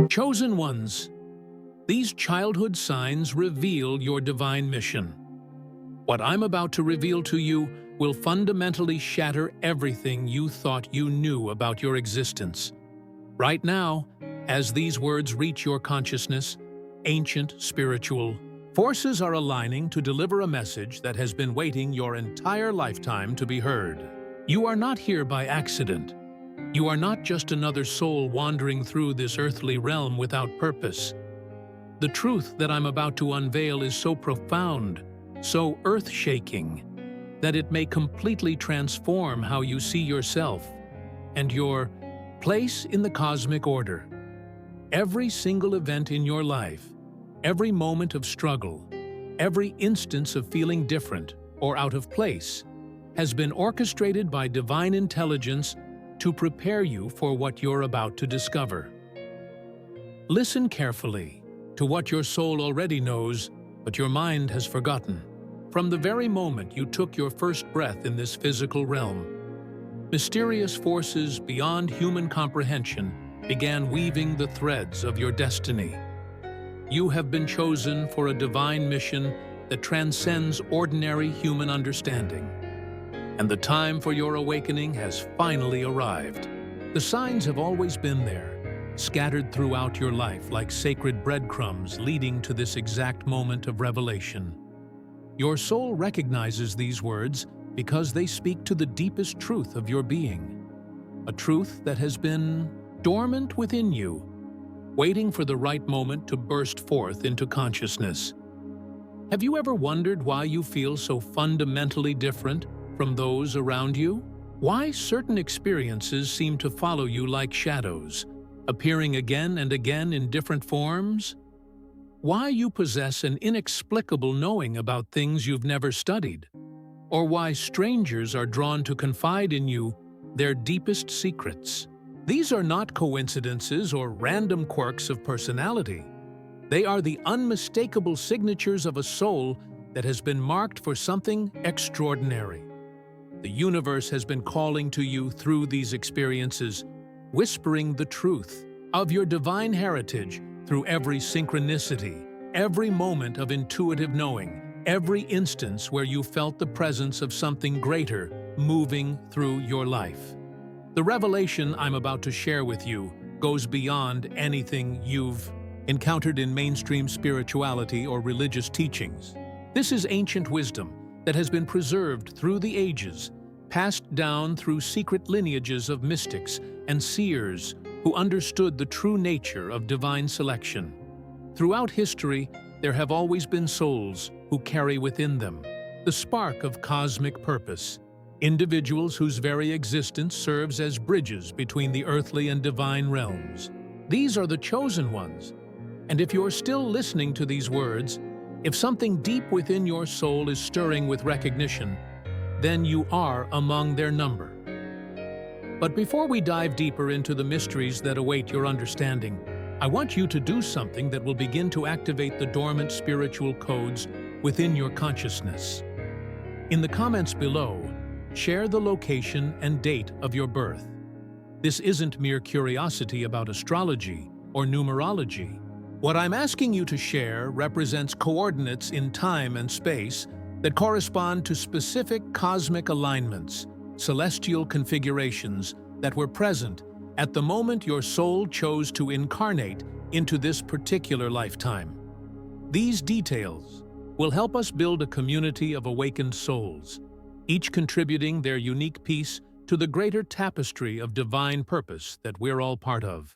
Chosen ones, these childhood signs reveal your divine mission. What I'm about to reveal to you will fundamentally shatter everything you thought you knew about your existence. Right now, as these words reach your consciousness, ancient spiritual forces are aligning to deliver a message that has been waiting your entire lifetime to be heard. You are not here by accident. You are not just another soul wandering through this earthly realm without purpose. The truth that I'm about to unveil is so profound, so earth-shaking, that it may completely transform how you see yourself and your place in the cosmic order. Every single event in your life, every moment of struggle, every instance of feeling different or out of place, has been orchestrated by divine intelligence to prepare you for what you're about to discover. Listen carefully to what your soul already knows, but your mind has forgotten. From the very moment you took your first breath in this physical realm, mysterious forces beyond human comprehension began weaving the threads of your destiny. You have been chosen for a divine mission that transcends ordinary human understanding. And the time for your awakening has finally arrived. The signs have always been there, scattered throughout your life like sacred breadcrumbs leading to this exact moment of revelation. Your soul recognizes these words because they speak to the deepest truth of your being, a truth that has been dormant within you, waiting for the right moment to burst forth into consciousness. Have you ever wondered why you feel so fundamentally different from those around you? Why certain experiences seem to follow you like shadows, appearing again and again in different forms? Why you possess an inexplicable knowing about things you've never studied? Or why strangers are drawn to confide in you their deepest secrets? These are not coincidences or random quirks of personality. They are the unmistakable signatures of a soul that has been marked for something extraordinary. The universe has been calling to you through these experiences, whispering the truth of your divine heritage through every synchronicity, every moment of intuitive knowing, every instance where you felt the presence of something greater moving through your life. The revelation I'm about to share with you goes beyond anything you've encountered in mainstream spirituality or religious teachings. This is ancient wisdom that has been preserved through the ages, passed down through secret lineages of mystics and seers who understood the true nature of divine selection. Throughout history, there have always been souls who carry within them the spark of cosmic purpose, individuals whose very existence serves as bridges between the earthly and divine realms. These are the chosen ones, and if you're still listening to these words, if something deep within your soul is stirring with recognition, then you are among their number. But before we dive deeper into the mysteries that await your understanding, I want you to do something that will begin to activate the dormant spiritual codes within your consciousness. In the comments below, share the location and date of your birth. This isn't mere curiosity about astrology or numerology. What I'm asking you to share represents coordinates in time and space that correspond to specific cosmic alignments, celestial configurations that were present at the moment your soul chose to incarnate into this particular lifetime. These details will help us build a community of awakened souls, each contributing their unique piece to the greater tapestry of divine purpose that we're all part of.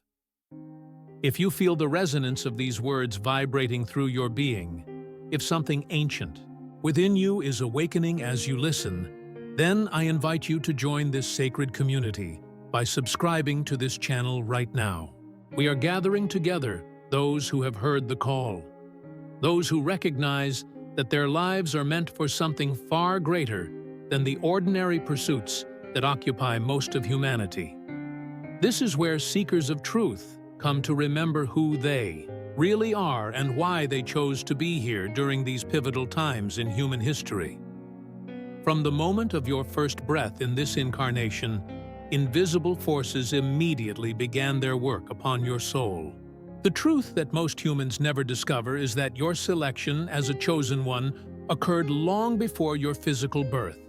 If you feel the resonance of these words vibrating through your being, if something ancient within you is awakening as you listen, then I invite you to join this sacred community by subscribing to this channel right now. We are gathering together those who have heard the call, those who recognize that their lives are meant for something far greater than the ordinary pursuits that occupy most of humanity. This is where seekers of truth come to remember who they really are and why they chose to be here during these pivotal times in human history. From the moment of your first breath in this incarnation, invisible forces immediately began their work upon your soul. The truth that most humans never discover is that your selection as a chosen one occurred long before your physical birth.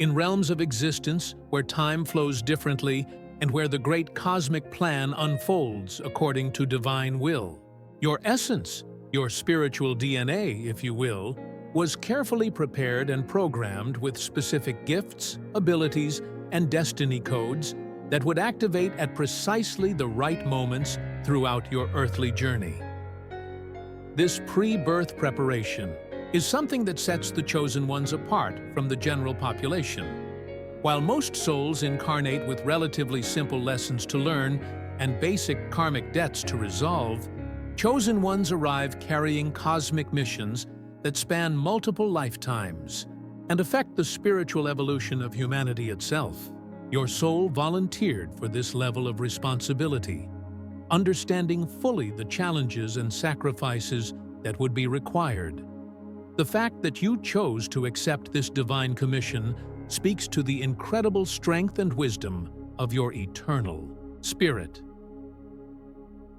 In realms of existence where time flows differently and where the great cosmic plan unfolds according to divine will. Your essence, your spiritual DNA, if you will, was carefully prepared and programmed with specific gifts, abilities, and destiny codes that would activate at precisely the right moments throughout your earthly journey. This pre-birth preparation is something that sets the chosen ones apart from the general population. While most souls incarnate with relatively simple lessons to learn and basic karmic debts to resolve, chosen ones arrive carrying cosmic missions that span multiple lifetimes and affect the spiritual evolution of humanity itself. Your soul volunteered for this level of responsibility, understanding fully the challenges and sacrifices that would be required. The fact that you chose to accept this divine commission speaks to the incredible strength and wisdom of your eternal spirit.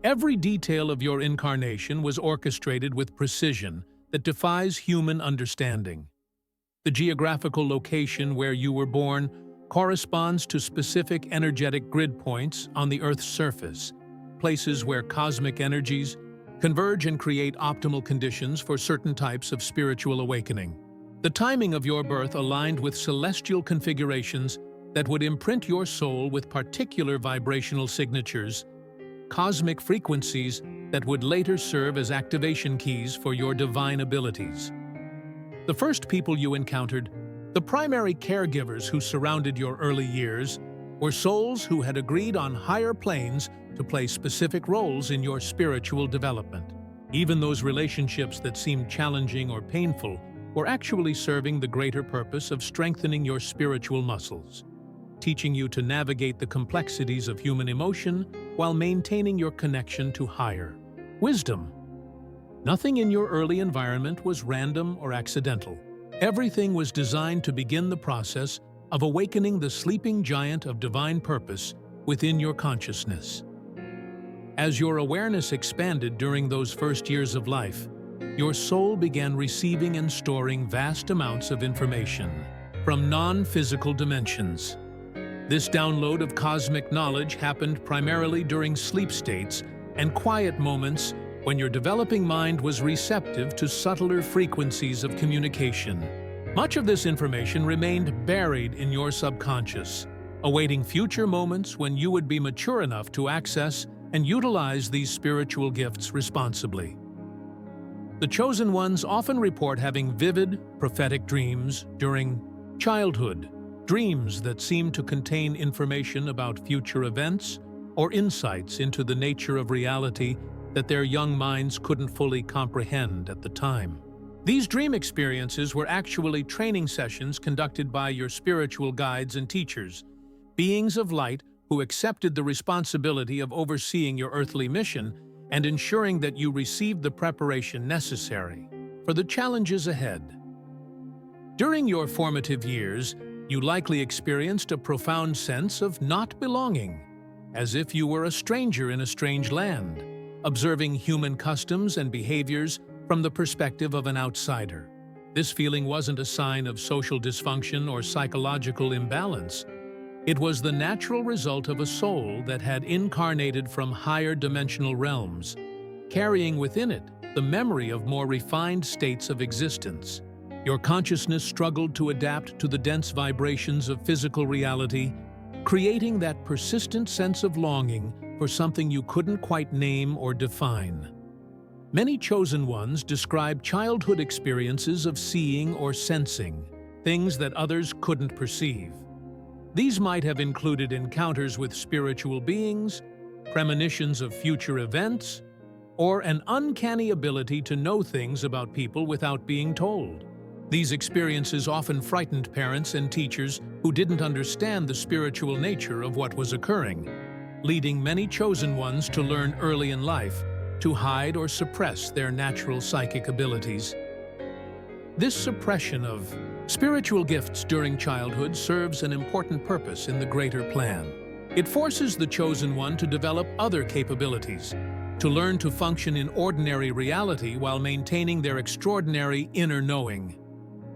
Every detail of your incarnation was orchestrated with precision that defies human understanding. The geographical location where you were born corresponds to specific energetic grid points on the Earth's surface, places where cosmic energies converge and create optimal conditions for certain types of spiritual awakening. The timing of your birth aligned with celestial configurations that would imprint your soul with particular vibrational signatures, cosmic frequencies that would later serve as activation keys for your divine abilities. The first people you encountered, the primary caregivers who surrounded your early years, were souls who had agreed on higher planes to play specific roles in your spiritual development. Even those relationships that seemed challenging or painful were actually serving the greater purpose of strengthening your spiritual muscles, teaching you to navigate the complexities of human emotion while maintaining your connection to higher wisdom. Nothing in your early environment was random or accidental. Everything was designed to begin the process of awakening the sleeping giant of divine purpose within your consciousness. As your awareness expanded during those first years of life, your soul began receiving and storing vast amounts of information from non-physical dimensions. This download of cosmic knowledge happened primarily during sleep states and quiet moments when your developing mind was receptive to subtler frequencies of communication. Much of this information remained buried in your subconscious, awaiting future moments when you would be mature enough to access and utilize these spiritual gifts responsibly. The chosen ones often report having vivid, prophetic dreams during childhood, dreams that seem to contain information about future events or insights into the nature of reality that their young minds couldn't fully comprehend at the time. These dream experiences were actually training sessions conducted by your spiritual guides and teachers, beings of light who accepted the responsibility of overseeing your earthly mission and ensuring that you received the preparation necessary for the challenges ahead. During your formative years, you likely experienced a profound sense of not belonging, as if you were a stranger in a strange land, observing human customs and behaviors from the perspective of an outsider. This feeling wasn't a sign of social dysfunction or psychological imbalance. It was the natural result of a soul that had incarnated from higher dimensional realms, carrying within it the memory of more refined states of existence. Your consciousness struggled to adapt to the dense vibrations of physical reality, creating that persistent sense of longing for something you couldn't quite name or define. Many chosen ones describe childhood experiences of seeing or sensing, things that others couldn't perceive. These might have included encounters with spiritual beings, premonitions of future events, or an uncanny ability to know things about people without being told. These experiences often frightened parents and teachers who didn't understand the spiritual nature of what was occurring, leading many chosen ones to learn early in life to hide or suppress their natural psychic abilities. This suppression of spiritual gifts during childhood serves an important purpose in the greater plan. It forces the Chosen One to develop other capabilities, to learn to function in ordinary reality while maintaining their extraordinary inner knowing.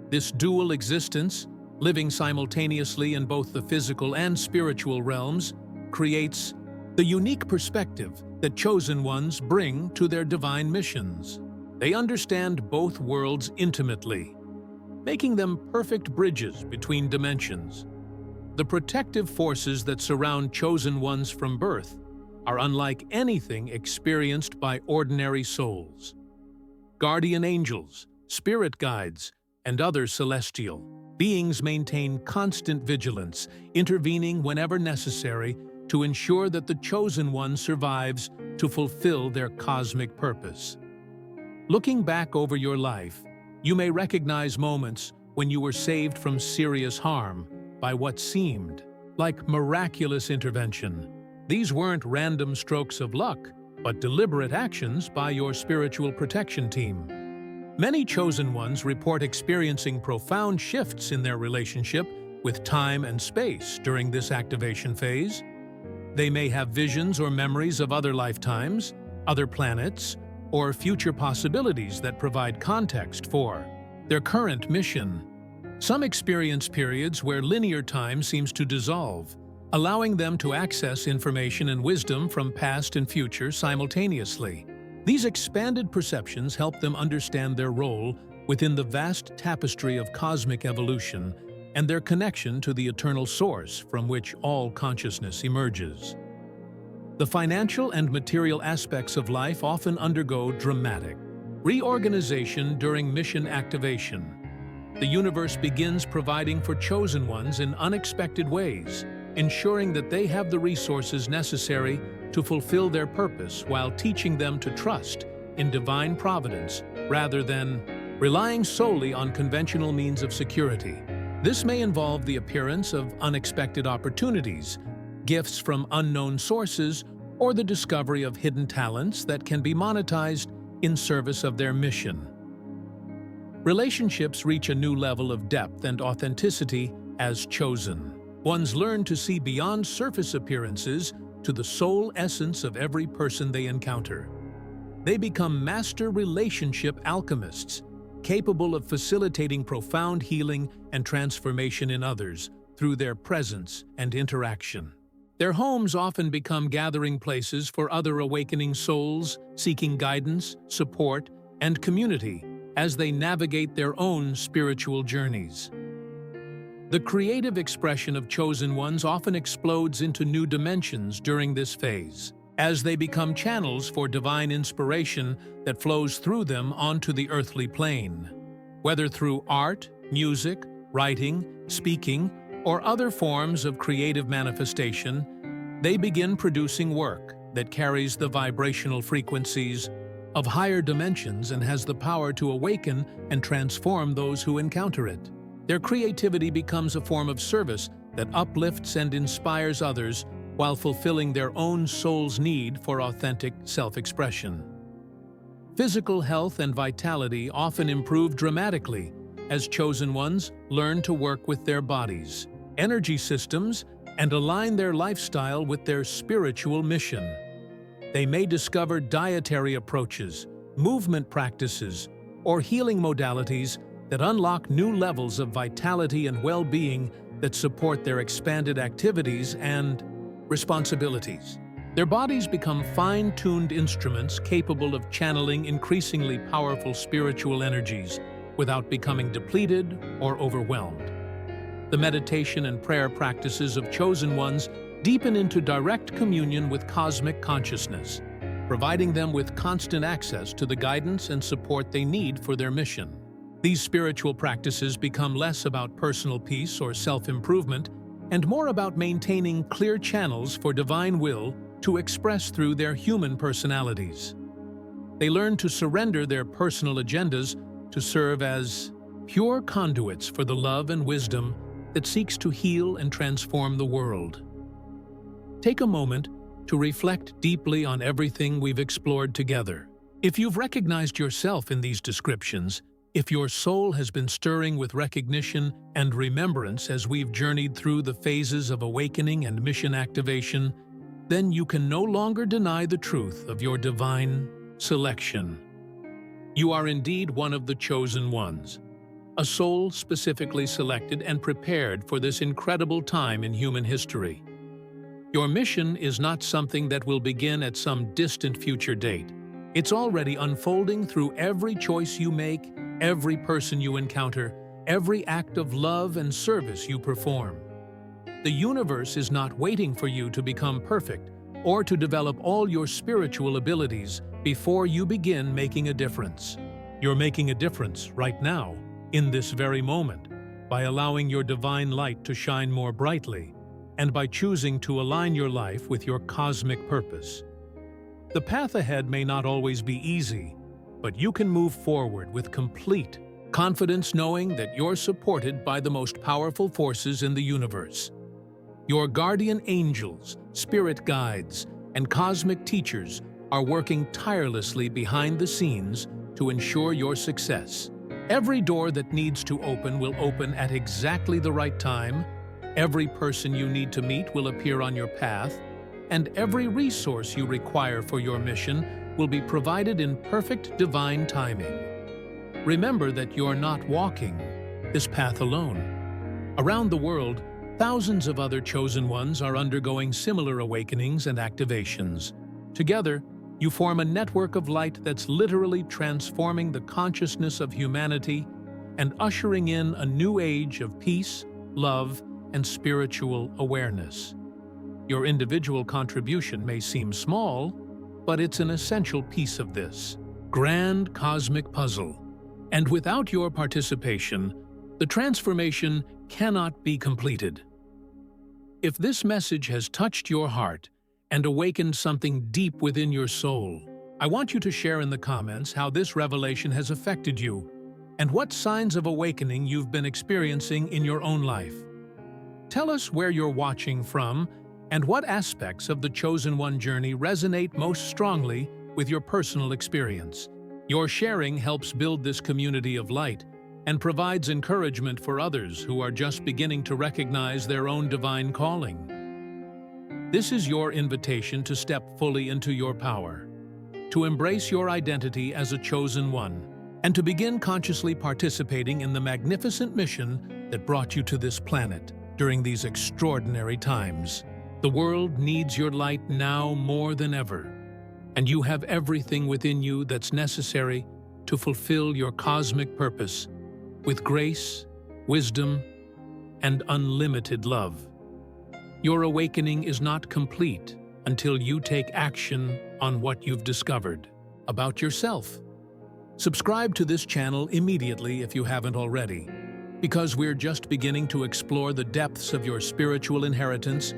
This dual existence, living simultaneously in both the physical and spiritual realms, creates the unique perspective that Chosen Ones bring to their divine missions. They understand both worlds intimately, making them perfect bridges between dimensions. The protective forces that surround Chosen Ones from birth are unlike anything experienced by ordinary souls. Guardian angels, spirit guides, and other celestial beings maintain constant vigilance, intervening whenever necessary to ensure that the Chosen One survives to fulfill their cosmic purpose. Looking back over your life, you may recognize moments when you were saved from serious harm by what seemed like miraculous intervention. These weren't random strokes of luck, but deliberate actions by your spiritual protection team. Many Chosen Ones report experiencing profound shifts in their relationship with time and space during this activation phase. They may have visions or memories of other lifetimes, other planets, or future possibilities that provide context for their current mission. Some experience periods where linear time seems to dissolve, allowing them to access information and wisdom from past and future simultaneously. These expanded perceptions help them understand their role within the vast tapestry of cosmic evolution and their connection to the eternal source from which all consciousness emerges. The financial and material aspects of life often undergo dramatic reorganization during mission activation. The universe begins providing for Chosen Ones in unexpected ways, ensuring that they have the resources necessary to fulfill their purpose while teaching them to trust in divine providence rather than relying solely on conventional means of security. This may involve the appearance of unexpected opportunities, gifts from unknown sources, or the discovery of hidden talents that can be monetized in service of their mission. Relationships reach a new level of depth and authenticity as Chosen Ones learn to see beyond surface appearances to the soul essence of every person they encounter. They become master relationship alchemists, capable of facilitating profound healing and transformation in others through their presence and interaction. Their homes often become gathering places for other awakening souls seeking guidance, support, and community as they navigate their own spiritual journeys. The creative expression of Chosen Ones often explodes into new dimensions during this phase, as they become channels for divine inspiration that flows through them onto the earthly plane. Whether through art, music, writing, speaking, or other forms of creative manifestation, they begin producing work that carries the vibrational frequencies of higher dimensions and has the power to awaken and transform those who encounter it. Their creativity becomes a form of service that uplifts and inspires others while fulfilling their own soul's need for authentic self-expression. Physical health and vitality often improve dramatically as Chosen Ones learn to work with their bodies, energy systems, and align their lifestyle with their spiritual mission. They may discover dietary approaches, movement practices, or healing modalities that unlock new levels of vitality and well-being that support their expanded activities and responsibilities. Their bodies become fine-tuned instruments capable of channeling increasingly powerful spiritual energies without becoming depleted or overwhelmed. The meditation and prayer practices of Chosen Ones deepen into direct communion with cosmic consciousness, providing them with constant access to the guidance and support they need for their mission. These spiritual practices become less about personal peace or self-improvement and more about maintaining clear channels for divine will to express through their human personalities. They learn to surrender their personal agendas to serve as pure conduits for the love and wisdom that seeks to heal and transform the world. Take a moment to reflect deeply on everything we've explored together. If you've recognized yourself in these descriptions, If your soul has been stirring with recognition and remembrance as we've journeyed through the phases of awakening and mission activation, then you can no longer deny the truth of your divine selection. You are indeed one of the chosen ones, a soul specifically selected and prepared for this incredible time in human history. Your mission is not something that will begin at some distant future date. It's already unfolding through every choice you make, every person you encounter, every act of love and service you perform. The universe is not waiting for you to become perfect or to develop all your spiritual abilities before you begin making a difference. You're making a difference right now, in this very moment, by allowing your divine light to shine more brightly and by choosing to align your life with your cosmic purpose. The path ahead may not always be easy, but you can move forward with complete confidence knowing that you're supported by the most powerful forces in the universe. Your guardian angels, spirit guides, and cosmic teachers are working tirelessly behind the scenes to ensure your success. Every door that needs to open will open at exactly the right time, every person you need to meet will appear on your path, and every resource you require for your mission will be provided in perfect divine timing. Remember that you're not walking this path alone. Around the world, thousands of other chosen ones are undergoing similar awakenings and activations. Together, you form a network of light that's literally transforming the consciousness of humanity and ushering in a new age of peace, love, and spiritual awareness. Your individual contribution may seem small, but it's an essential piece of this grand cosmic puzzle. And without your participation, the transformation cannot be completed. If this message has touched your heart and awakened something deep within your soul, I want you to share in the comments how this revelation has affected you and what signs of awakening you've been experiencing in your own life. Tell us where you're watching from and what aspects of the Chosen One journey resonate most strongly with your personal experience. Your sharing helps build this community of light and provides encouragement for others who are just beginning to recognize their own divine calling. This is your invitation to step fully into your power, to embrace your identity as a chosen one, and to begin consciously participating in the magnificent mission that brought you to this planet during these extraordinary times. The world needs your light now more than ever, and you have everything within you that's necessary to fulfill your cosmic purpose with grace, wisdom, and unlimited love. Your awakening is not complete until you take action on what you've discovered about yourself. Subscribe to this channel immediately if you haven't already, because we're just beginning to explore the depths of your spiritual inheritance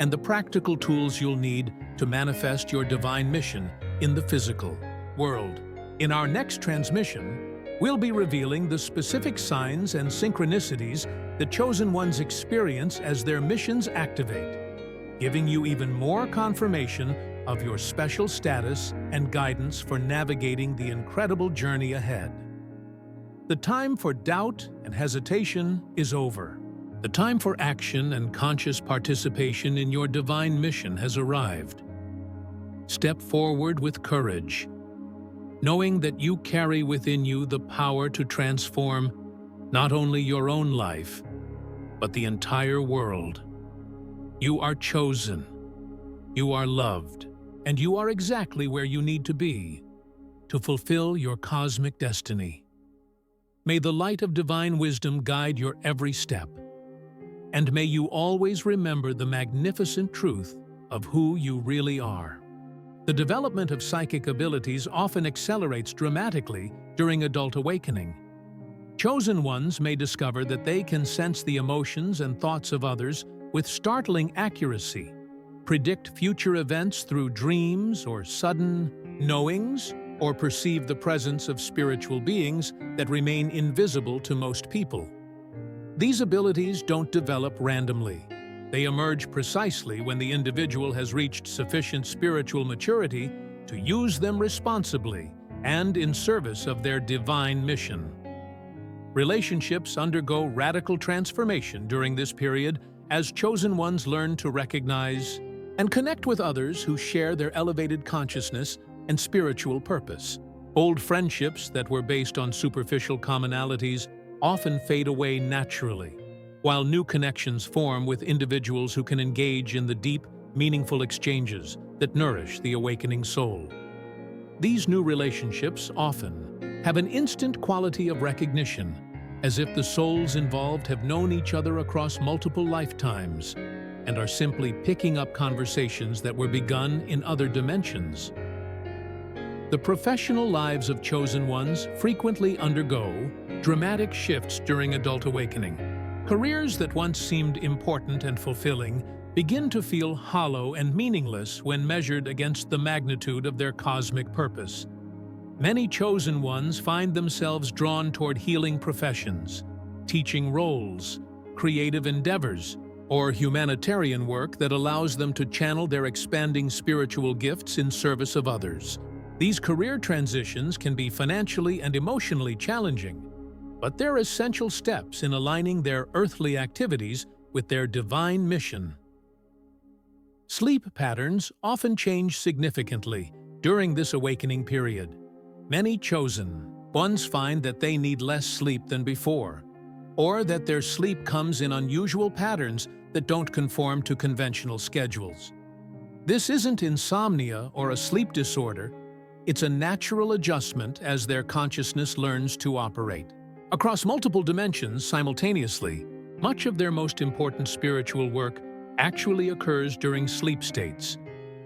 and the practical tools you'll need to manifest your divine mission in the physical world. In our next transmission, we'll be revealing the specific signs and synchronicities the chosen ones experience as their missions activate, giving you even more confirmation of your special status and guidance for navigating the incredible journey ahead. The time for doubt and hesitation is over. The time for action and conscious participation in your divine mission has arrived. Step forward with courage, knowing that you carry within you the power to transform not only your own life, but the entire world. You are chosen, you are loved, and you are exactly where you need to be to fulfill your cosmic destiny. May the light of divine wisdom guide your every step, and may you always remember the magnificent truth of who you really are. The development of psychic abilities often accelerates dramatically during adult awakening. Chosen ones may discover that they can sense the emotions and thoughts of others with startling accuracy, predict future events through dreams or sudden knowings, or perceive the presence of spiritual beings that remain invisible to most people. These abilities don't develop randomly. They emerge precisely when the individual has reached sufficient spiritual maturity to use them responsibly and in service of their divine mission. Relationships undergo radical transformation during this period as chosen ones learn to recognize and connect with others who share their elevated consciousness and spiritual purpose. Old friendships that were based on superficial commonalities often fade away naturally, while new connections form with individuals who can engage in the deep, meaningful exchanges that nourish the awakening soul. These new relationships often have an instant quality of recognition, as if the souls involved have known each other across multiple lifetimes and are simply picking up conversations that were begun in other dimensions. The professional lives of chosen ones frequently undergo dramatic shifts during adult awakening. Careers that once seemed important and fulfilling begin to feel hollow and meaningless when measured against the magnitude of their cosmic purpose. Many chosen ones find themselves drawn toward healing professions, teaching roles, creative endeavors, or humanitarian work that allows them to channel their expanding spiritual gifts in service of others. These career transitions can be financially and emotionally challenging, but they're essential steps in aligning their earthly activities with their divine mission. Sleep patterns often change significantly during this awakening period. Many chosen ones find that they need less sleep than before, or that their sleep comes in unusual patterns that don't conform to conventional schedules. This isn't insomnia or a sleep disorder. It's a natural adjustment as their consciousness learns to operate across multiple dimensions simultaneously. Much of their most important spiritual work actually occurs during sleep states,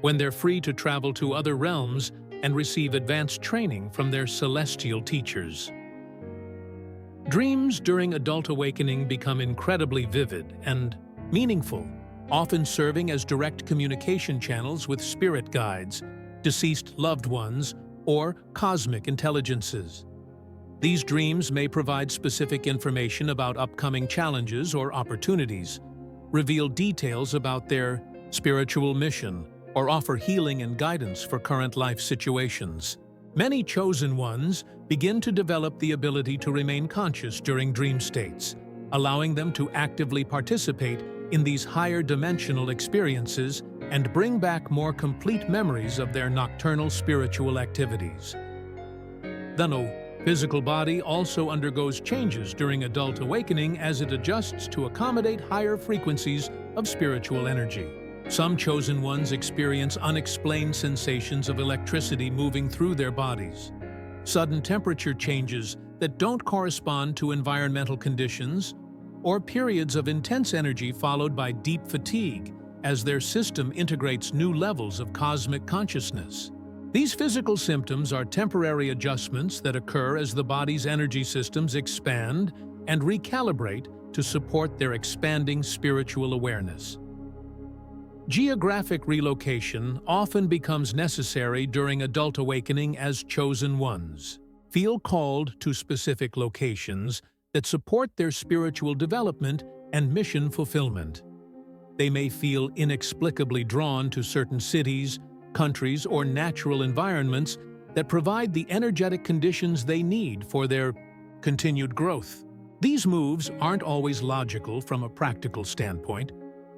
when they're free to travel to other realms and receive advanced training from their celestial teachers. Dreams during adult awakening become incredibly vivid and meaningful, often serving as direct communication channels with spirit guides, deceased loved ones, or cosmic intelligences. These dreams may provide specific information about upcoming challenges or opportunities, reveal details about their spiritual mission, or offer healing and guidance for current life situations. Many chosen ones begin to develop the ability to remain conscious during dream states, allowing them to actively participate in these higher dimensional experiences and bring back more complete memories of their nocturnal spiritual activities. The physical body also undergoes changes during adult awakening as it adjusts to accommodate higher frequencies of spiritual energy. Some chosen ones experience unexplained sensations of electricity moving through their bodies, sudden temperature changes that don't correspond to environmental conditions, or periods of intense energy followed by deep fatigue as their system integrates new levels of cosmic consciousness. These physical symptoms are temporary adjustments that occur as the body's energy systems expand and recalibrate to support their expanding spiritual awareness. Geographic relocation often becomes necessary during adult awakening as chosen ones feel called to specific locations that support their spiritual development and mission fulfillment. They may feel inexplicably drawn to certain cities, countries, or natural environments that provide the energetic conditions they need for their continued growth. These moves aren't always logical from a practical standpoint,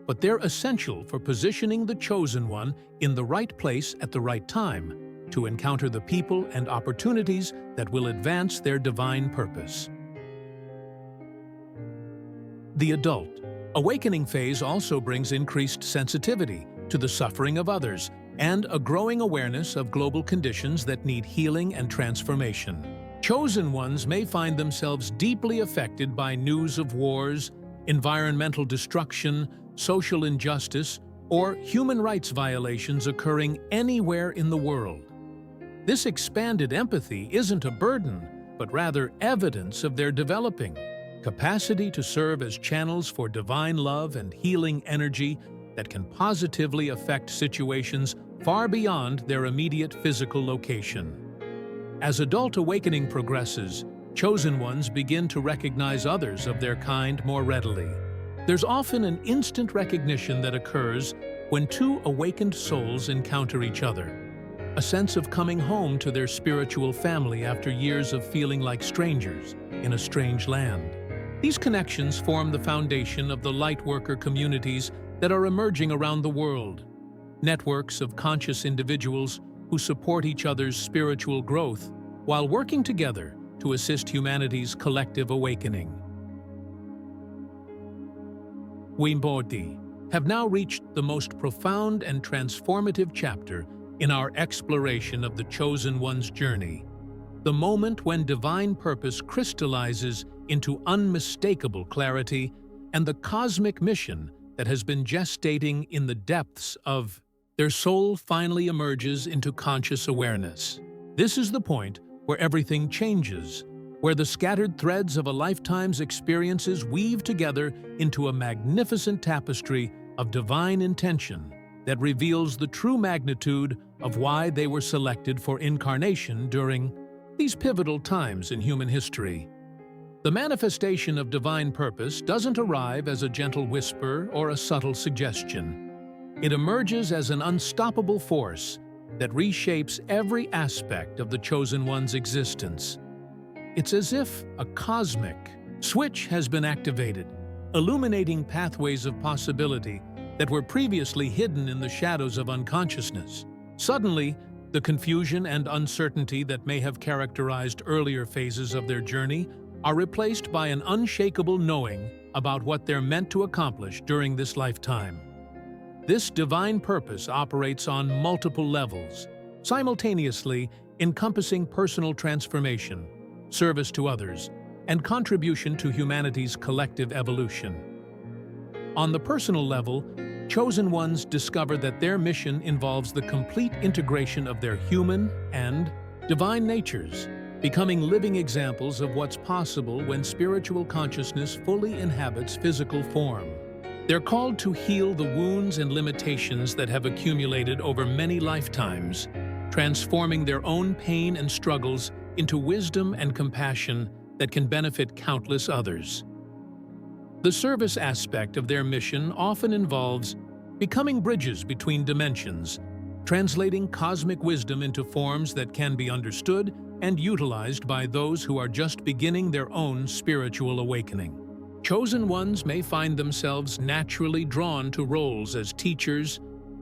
but they're essential for positioning the chosen one in the right place at the right time to encounter the people and opportunities that will advance their divine purpose. The adult awakening phase also brings increased sensitivity to the suffering of others and a growing awareness of global conditions that need healing and transformation. Chosen ones may find themselves deeply affected by news of wars, environmental destruction, social injustice, or human rights violations occurring anywhere in the world. This expanded empathy isn't a burden, but rather evidence of their developing capacity to serve as channels for divine love and healing energy that can positively affect situations far beyond their immediate physical location. As adult awakening progresses, chosen ones begin to recognize others of their kind more readily. There's often an instant recognition that occurs when two awakened souls encounter each other. a sense of coming home to their spiritual family after years of feeling like strangers in a strange land. These connections form the foundation of the lightworker communities that are emerging around the world, networks of conscious individuals who support each other's spiritual growth while working together to assist humanity's collective awakening. We Bodhi have now reached the most profound and transformative chapter in our exploration of the Chosen One's journey, the moment when divine purpose crystallizes into unmistakable clarity and the cosmic mission that has been gestating in the depths of their soul finally emerges into conscious awareness. This is the point where everything changes, where the scattered threads of a lifetime's experiences weave together into a magnificent tapestry of divine intention that reveals the true magnitude of why they were selected for incarnation during these pivotal times in human history. The manifestation of divine purpose doesn't arrive as a gentle whisper or a subtle suggestion. It emerges as an unstoppable force that reshapes every aspect of the Chosen One's existence. It's as if a cosmic switch has been activated, illuminating pathways of possibility that were previously hidden in the shadows of unconsciousness. Suddenly, the confusion and uncertainty that may have characterized earlier phases of their journey are replaced by an unshakable knowing about what they're meant to accomplish during this lifetime. This divine purpose operates on multiple levels, simultaneously encompassing personal transformation, service to others, and contribution to humanity's collective evolution. On the personal level, Chosen Ones discover that their mission involves the complete integration of their human and divine natures, becoming living examples of what's possible when spiritual consciousness fully inhabits physical form. They're called to heal the wounds and limitations that have accumulated over many lifetimes, transforming their own pain and struggles into wisdom and compassion that can benefit countless others. The service aspect of their mission often involves becoming bridges between dimensions, translating cosmic wisdom into forms that can be understood and utilized by those who are just beginning their own spiritual awakening. Chosen Ones may find themselves naturally drawn to roles as teachers,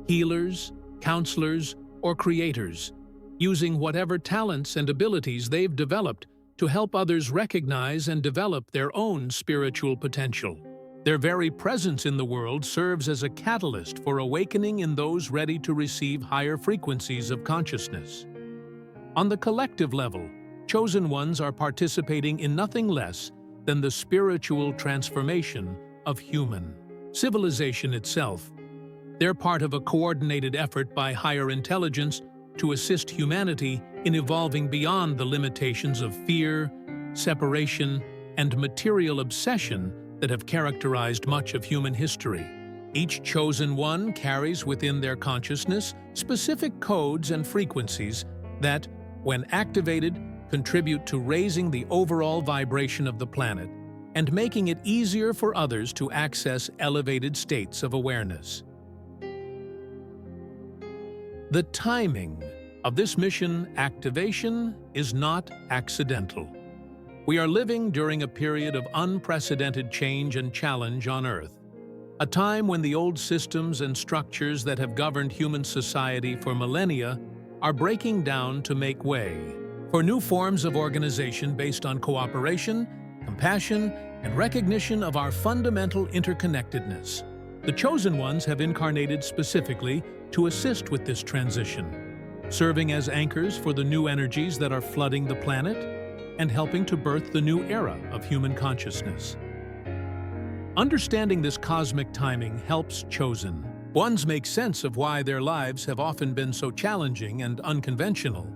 healers, counselors, or creators, using whatever talents and abilities they've developed to help others recognize and develop their own spiritual potential. Their very presence in the world serves as a catalyst for awakening in those ready to receive higher frequencies of consciousness. On the collective level, Chosen Ones are participating in nothing less than the spiritual transformation of human civilization itself. They're part of a coordinated effort by higher intelligence to assist humanity in evolving beyond the limitations of fear, separation, and material obsession that have characterized much of human history. Each Chosen One carries within their consciousness specific codes and frequencies that, when activated, contribute to raising the overall vibration of the planet and making it easier for others to access elevated states of awareness. The timing of this mission activation is not accidental. We are living during a period of unprecedented change and challenge on Earth, a time when the old systems and structures that have governed human society for millennia are breaking down to make way for new forms of organization based on cooperation, compassion, and recognition of our fundamental interconnectedness. The Chosen Ones have incarnated specifically to assist with this transition, serving as anchors for the new energies that are flooding the planet and helping to birth the new era of human consciousness. Understanding this cosmic timing helps Chosen Ones make sense of why their lives have often been so challenging and unconventional.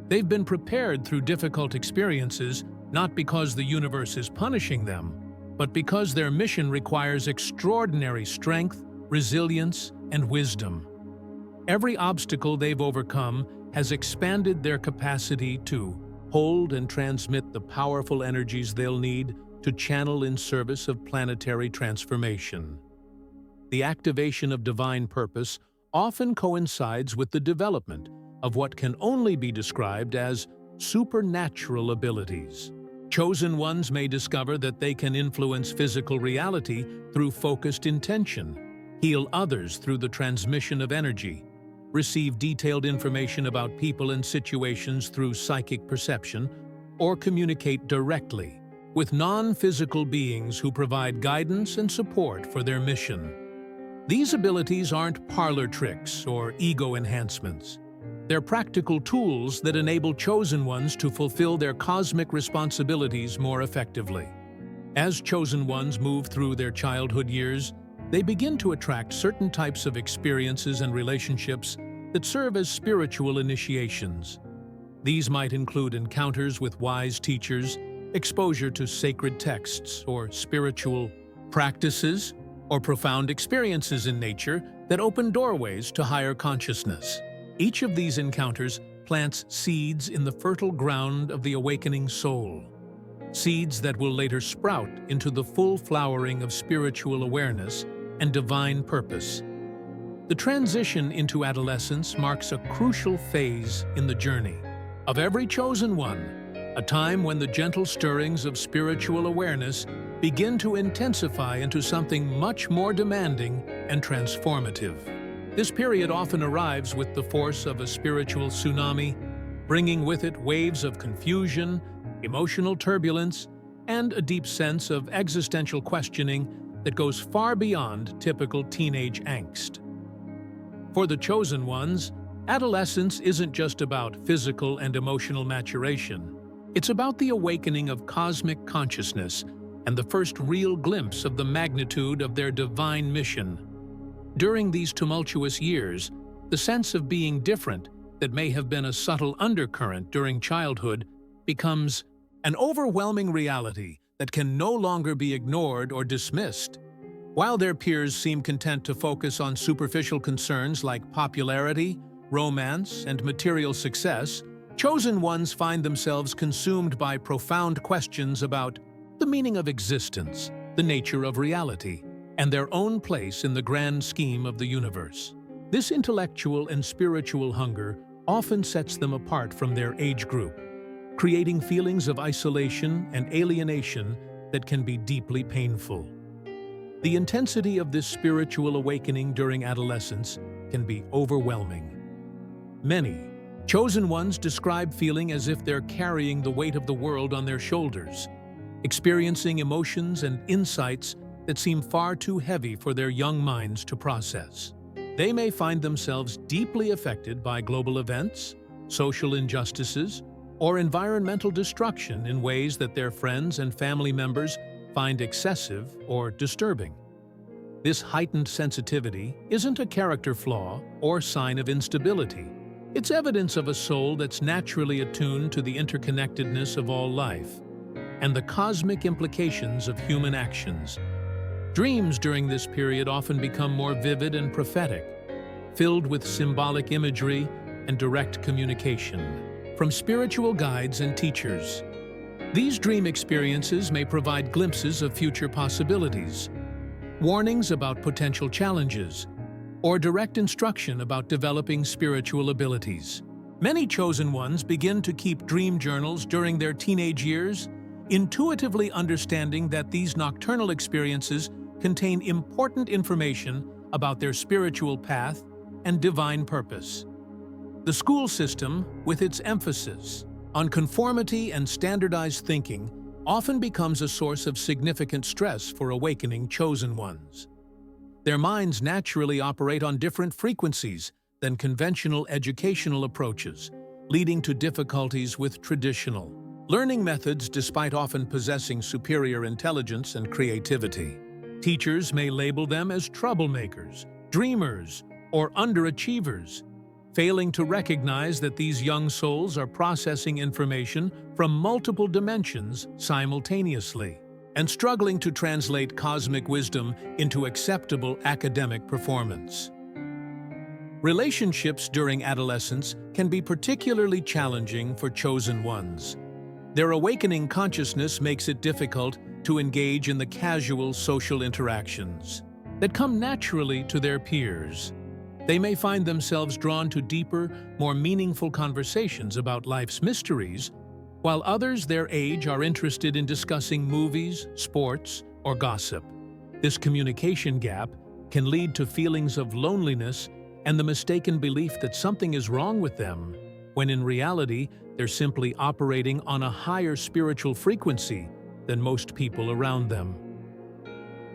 They've been prepared through difficult experiences not because the universe is punishing them, but because their mission requires extraordinary strength, resilience, and wisdom. Every obstacle they've overcome has expanded their capacity to hold and transmit the powerful energies they'll need to channel in service of planetary transformation. The activation of divine purpose often coincides with the development of what can only be described as supernatural abilities. Chosen ones may discover that they can influence physical reality through focused intention, heal others through the transmission of energy, receive detailed information about people and situations through psychic perception, or communicate directly with non-physical beings who provide guidance and support for their mission. These abilities aren't parlor tricks or ego enhancements. They're practical tools that enable chosen ones to fulfill their cosmic responsibilities more effectively. As chosen ones move through their childhood years, they begin to attract certain types of experiences and relationships that serve as spiritual initiations. These might include encounters with wise teachers, exposure to sacred texts or spiritual practices, or profound experiences in nature that open doorways to higher consciousness. Each of these encounters plants seeds in the fertile ground of the awakening soul, seeds that will later sprout into the full flowering of spiritual awareness and divine purpose. The transition into adolescence marks a crucial phase in the journey of every chosen one, a time when the gentle stirrings of spiritual awareness begin to intensify into something much more demanding and transformative. This period often arrives with the force of a spiritual tsunami, bringing with it waves of confusion, emotional turbulence, and a deep sense of existential questioning that goes far beyond typical teenage angst. For the chosen ones, adolescence isn't just about physical and emotional maturation. It's about the awakening of cosmic consciousness and the first real glimpse of the magnitude of their divine mission. During these tumultuous years, the sense of being different that may have been a subtle undercurrent during childhood becomes an overwhelming reality that can no longer be ignored or dismissed. While their peers seem content to focus on superficial concerns like popularity, romance, and material success, chosen ones find themselves consumed by profound questions about the meaning of existence, the nature of reality, and their own place in the grand scheme of the universe. This intellectual and spiritual hunger often sets them apart from their age group, creating feelings of isolation and alienation that can be deeply painful. The intensity of this spiritual awakening during adolescence can be overwhelming. Many chosen ones describe feeling as if they're carrying the weight of the world on their shoulders, experiencing emotions and insights that seem far too heavy for their young minds to process. They may find themselves deeply affected by global events, social injustices, or environmental destruction in ways that their friends and family members find excessive or disturbing. This heightened sensitivity isn't a character flaw or sign of instability. It's evidence of a soul that's naturally attuned to the interconnectedness of all life and the cosmic implications of human actions. Dreams during this period often become more vivid and prophetic, filled with symbolic imagery and direct communication from spiritual guides and teachers. These dream experiences may provide glimpses of future possibilities, warnings about potential challenges, or direct instruction about developing spiritual abilities. Many chosen ones begin to keep dream journals during their teenage years, intuitively understanding that these nocturnal experiences contain important information about their spiritual path and divine purpose. The school system, with its emphasis on conformity and standardized thinking, often becomes a source of significant stress for awakening chosen ones. Their minds naturally operate on different frequencies than conventional educational approaches, leading to difficulties with traditional learning methods despite often possessing superior intelligence and creativity. Teachers may label them as troublemakers, dreamers, or underachievers, failing to recognize that these young souls are processing information from multiple dimensions simultaneously and struggling to translate cosmic wisdom into acceptable academic performance. Relationships during adolescence can be particularly challenging for chosen ones. Their awakening consciousness makes it difficult to engage in the casual social interactions that come naturally to their peers. They may find themselves drawn to deeper, more meaningful conversations about life's mysteries, while others their age are interested in discussing movies, sports, or gossip. This communication gap can lead to feelings of loneliness and the mistaken belief that something is wrong with them, when in reality they're simply operating on a higher spiritual frequency than most people around them.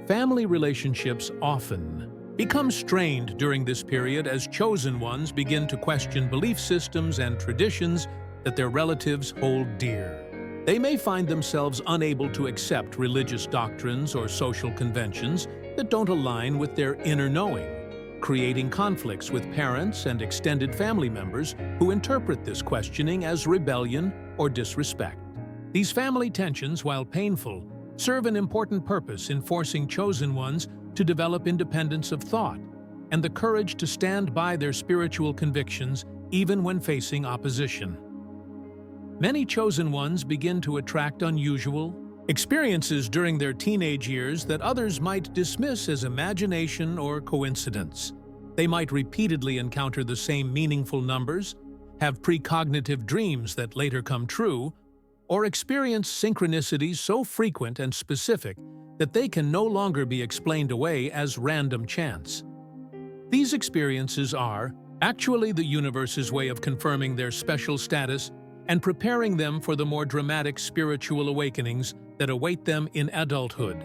Family relationships often become strained during this period as chosen ones begin to question belief systems and traditions that their relatives hold dear. They may find themselves unable to accept religious doctrines or social conventions that don't align with their inner knowing, creating conflicts with parents and extended family members who interpret this questioning as rebellion or disrespect. These family tensions, while painful, serve an important purpose in forcing chosen ones to develop independence of thought and the courage to stand by their spiritual convictions even when facing opposition. Many chosen ones begin to attract unusual experiences during their teenage years that others might dismiss as imagination or coincidence. They might repeatedly encounter the same meaningful numbers, have precognitive dreams that later come true, or experience synchronicities so frequent and specific that they can no longer be explained away as random chance. These experiences are actually the universe's way of confirming their special status and preparing them for the more dramatic spiritual awakenings that await them in adulthood.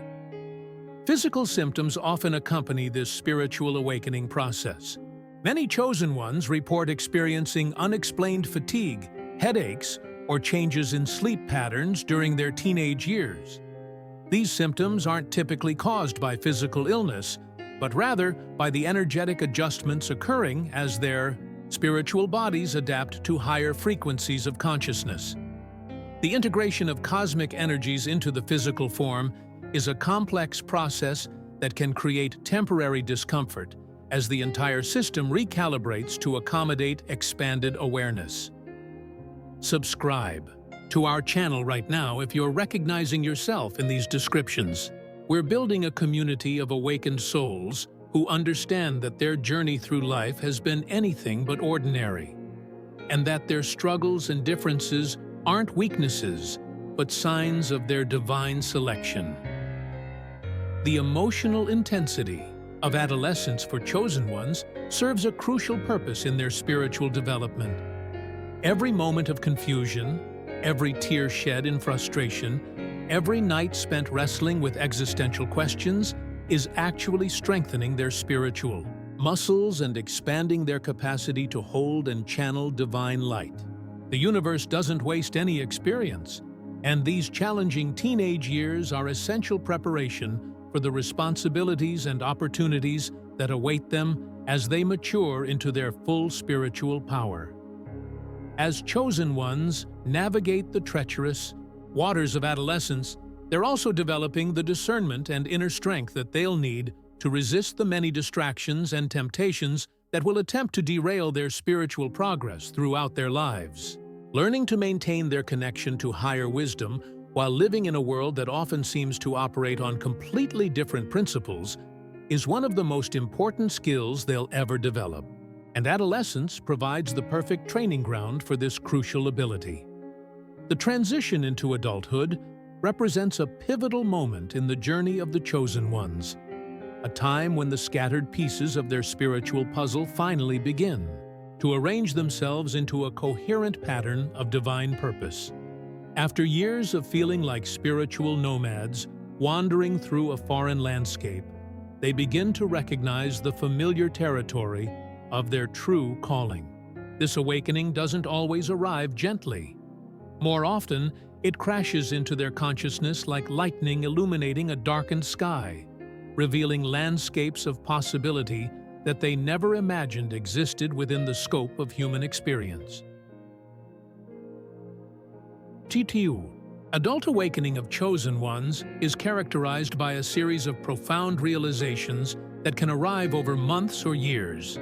Physical symptoms often accompany this spiritual awakening process. Many chosen ones report experiencing unexplained fatigue, headaches, or changes in sleep patterns during their teenage years. These symptoms aren't typically caused by physical illness, but rather by the energetic adjustments occurring as their spiritual bodies adapt to higher frequencies of consciousness. The integration of cosmic energies into the physical form is a complex process that can create temporary discomfort as the entire system recalibrates to accommodate expanded awareness. Subscribe to our channel right now if you're recognizing yourself in these descriptions. We're building a community of awakened souls who understand that their journey through life has been anything but ordinary, and that their struggles and differences aren't weaknesses, but signs of their divine selection. The emotional intensity of adolescence for chosen ones serves a crucial purpose in their spiritual development. Every moment of confusion, every tear shed in frustration, every night spent wrestling with existential questions is actually strengthening their spiritual muscles and expanding their capacity to hold and channel divine light. The universe doesn't waste any experience, and these challenging teenage years are essential preparation for the responsibilities and opportunities that await them as they mature into their full spiritual power. As chosen ones navigate the treacherous waters of adolescence, they're also developing the discernment and inner strength that they'll need to resist the many distractions and temptations that will attempt to derail their spiritual progress throughout their lives. Learning to maintain their connection to higher wisdom while living in a world that often seems to operate on completely different principles is one of the most important skills they'll ever develop. And adolescence provides the perfect training ground for this crucial ability. The transition into adulthood represents a pivotal moment in the journey of the chosen ones, a time when the scattered pieces of their spiritual puzzle finally begin to arrange themselves into a coherent pattern of divine purpose. After years of feeling like spiritual nomads, wandering through a foreign landscape, they begin to recognize the familiar territory of their true calling. This awakening doesn't always arrive gently. More often, it crashes into their consciousness like lightning illuminating a darkened sky, revealing landscapes of possibility that they never imagined existed within the scope of human experience. TTU, adult awakening of chosen ones, is characterized by a series of profound realizations that can arrive over months or years,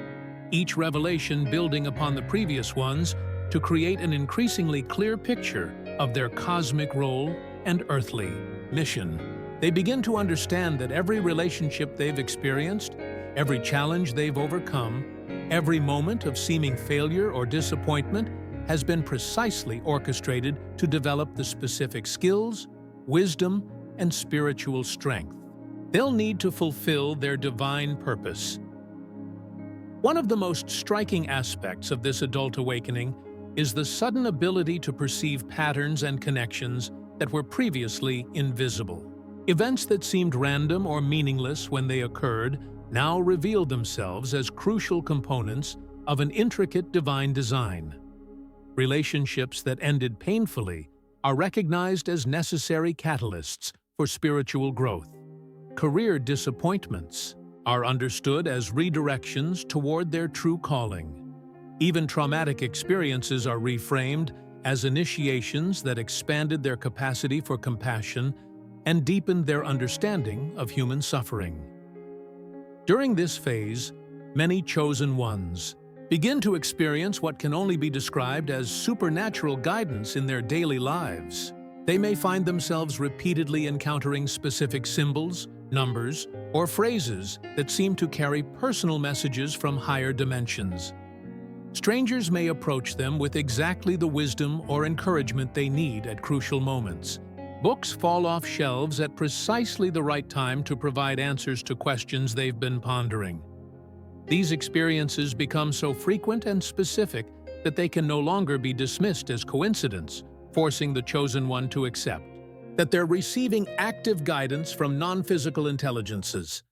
each revelation building upon the previous ones to create an increasingly clear picture of their cosmic role and earthly mission. They begin to understand that every relationship they've experienced, every challenge they've overcome, Every moment of seeming failure or disappointment has been precisely orchestrated to develop the specific skills, wisdom, and spiritual strength they'll need to fulfill their divine purpose. One of the most striking aspects of this adult awakening is the sudden ability to perceive patterns and connections that were previously invisible. Events that seemed random or meaningless when they occurred now reveal themselves as crucial components of an intricate divine design. Relationships that ended painfully are recognized as necessary catalysts for spiritual growth. Career disappointments are understood as redirections toward their true calling. Even traumatic experiences are reframed as initiations that expanded their capacity for compassion and deepened their understanding of human suffering. During this phase, many chosen ones begin to experience what can only be described as supernatural guidance in their daily lives. They may find themselves repeatedly encountering specific symbols, numbers, or phrases that seem to carry personal messages from higher dimensions. Strangers may approach them with exactly the wisdom or encouragement they need at crucial moments. Books fall off shelves at precisely the right time to provide answers to questions they've been pondering. These experiences become so frequent and specific that they can no longer be dismissed as coincidence, forcing the chosen one to accept that they're receiving active guidance from non-physical intelligences.